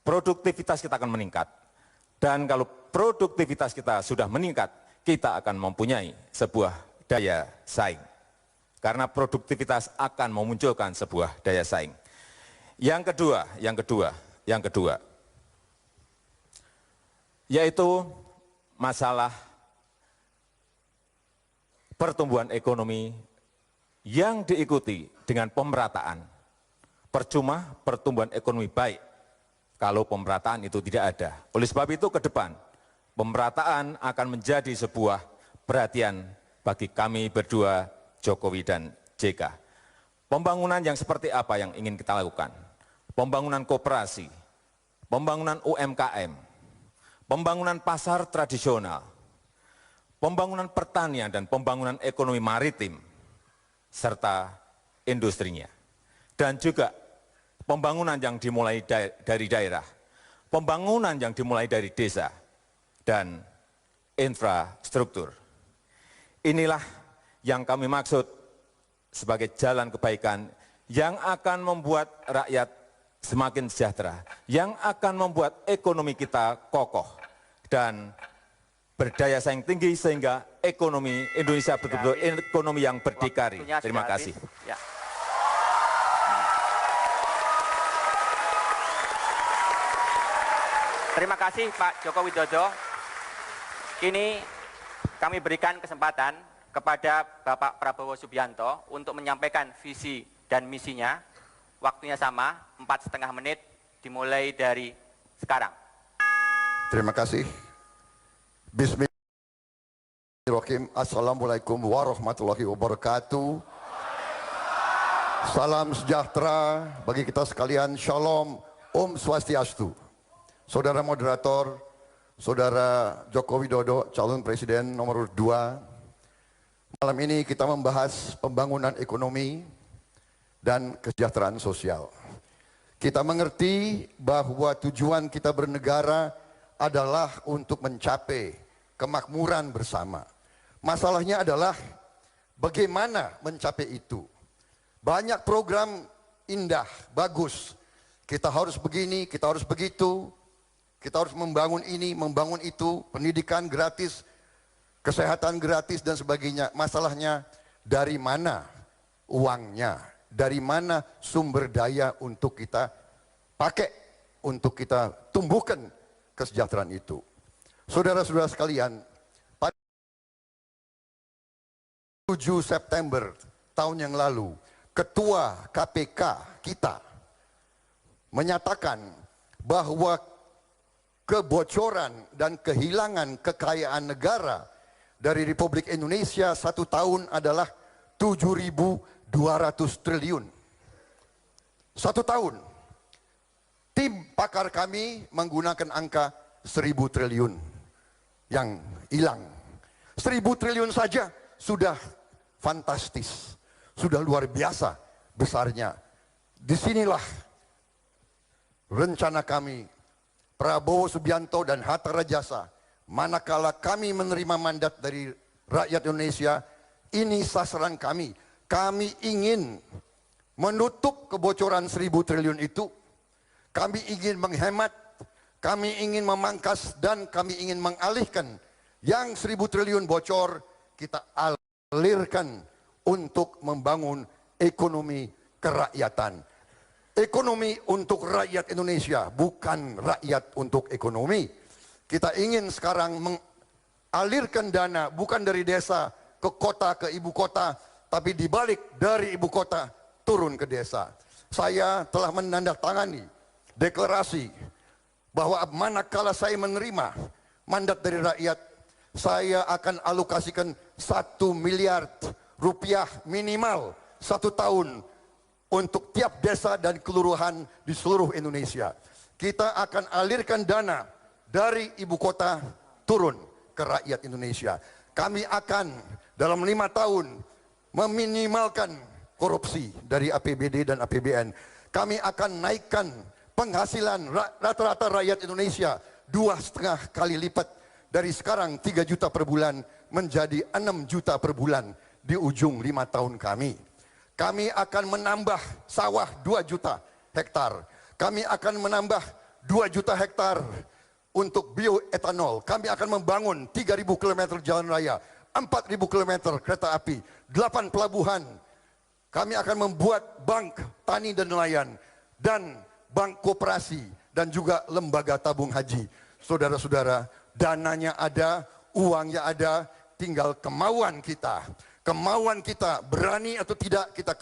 produktivitas kita akan meningkat. Dan kalau produktivitas kita sudah meningkat, kita akan mempunyai sebuah daya saing. Karena produktivitas akan memunculkan sebuah daya saing. Yang kedua, yaitu masalah pertumbuhan ekonomi yang diikuti dengan pemerataan. Percuma pertumbuhan ekonomi baik kalau pemerataan itu tidak ada. Oleh sebab itu ke depan, pemerataan akan menjadi sebuah perhatian bagi kami berdua, Jokowi dan JK. Pembangunan yang seperti apa yang ingin kita lakukan? Pembangunan koperasi, pembangunan UMKM, pembangunan pasar tradisional, pembangunan pertanian dan pembangunan ekonomi maritim, serta industrinya. Dan juga pembangunan yang dimulai dari daerah, pembangunan yang dimulai dari desa, dan infrastruktur. Inilah yang kami maksud sebagai jalan kebaikan yang akan membuat rakyat semakin sejahtera, yang akan membuat ekonomi kita kokoh dan berdaya saing tinggi sehingga ekonomi Indonesia betul-betul ekonomi yang berdikari. Terima kasih. Ya. Terima kasih Pak Joko Widodo. Kini kami berikan kesempatan kepada Bapak Prabowo Subianto untuk menyampaikan visi dan misinya. Waktunya sama, 4,5 menit, dimulai dari sekarang. Terima kasih. Bismillahirrahmanirrahim. Assalamualaikum warahmatullahi wabarakatuh. Salam sejahtera bagi kita sekalian. Shalom, Om Swastiastu. Saudara moderator, Saudara Joko Widodo, calon presiden nomor 2. Malam ini kita membahas pembangunan ekonomi dan kesejahteraan sosial. Kita mengerti bahwa tujuan kita bernegara adalah untuk mencapai kemakmuran bersama. Masalahnya adalah bagaimana mencapai itu. Banyak program indah, bagus. Kita harus begini, kita harus begitu. Kita harus membangun ini, membangun itu, pendidikan gratis, kesehatan gratis dan sebagainya. Masalahnya dari mana uangnya, dari mana sumber daya untuk kita pakai, untuk kita tumbuhkan kesejahteraan itu. Saudara-saudara sekalian, pada 7 September tahun yang lalu, Ketua KPK kita menyatakan bahwa kebocoran dan kehilangan kekayaan negara dari Republik Indonesia 1 tahun adalah 7.200 triliun. 1 tahun. Tim pakar kami menggunakan angka 1.000 triliun yang hilang. 1.000 triliun saja sudah fantastis, sudah luar biasa besarnya. Disinilah rencana kami, Prabowo Subianto dan Hatta Rajasa, manakala kami menerima mandat dari rakyat Indonesia, ini sasaran kami. Kami ingin menutup kebocoran 1.000 triliun itu. Kami ingin menghemat, kami ingin memangkas, dan kami ingin mengalihkan yang 1.000 triliun bocor, kita alirkan untuk membangun ekonomi kerakyatan. Ekonomi untuk rakyat Indonesia, bukan rakyat untuk ekonomi. Kita ingin sekarang mengalirkan dana bukan dari desa ke kota, ke ibu kota, tapi dibalik dari ibu kota turun ke desa. Saya telah menandatangani deklarasi bahwa manakala saya menerima mandat dari rakyat, saya akan alokasikan 1 miliar rupiah minimal 1 tahun untuk tiap desa dan kelurahan di seluruh Indonesia. Kita akan alirkan dana dari ibu kota turun ke rakyat Indonesia. Kami akan dalam 5 tahun meminimalkan korupsi dari APBD dan APBN. Kami akan naikkan penghasilan rata-rata rakyat Indonesia 2,5 kali lipat dari sekarang 3 juta per bulan menjadi 6 juta per bulan di ujung 5 tahun kami. Kami akan menambah sawah 2 juta hektar. Kami akan menambah 2 juta hektar untuk bioetanol. Kami akan membangun 3.000 km jalan raya, 4.000 km kereta api, 8 pelabuhan. Kami akan membuat bank tani dan nelayan, dan bank koperasi, dan juga lembaga tabung haji. Saudara-saudara, dananya ada, uangnya ada, tinggal kemauan kita. Kemauan kita berani atau tidak kita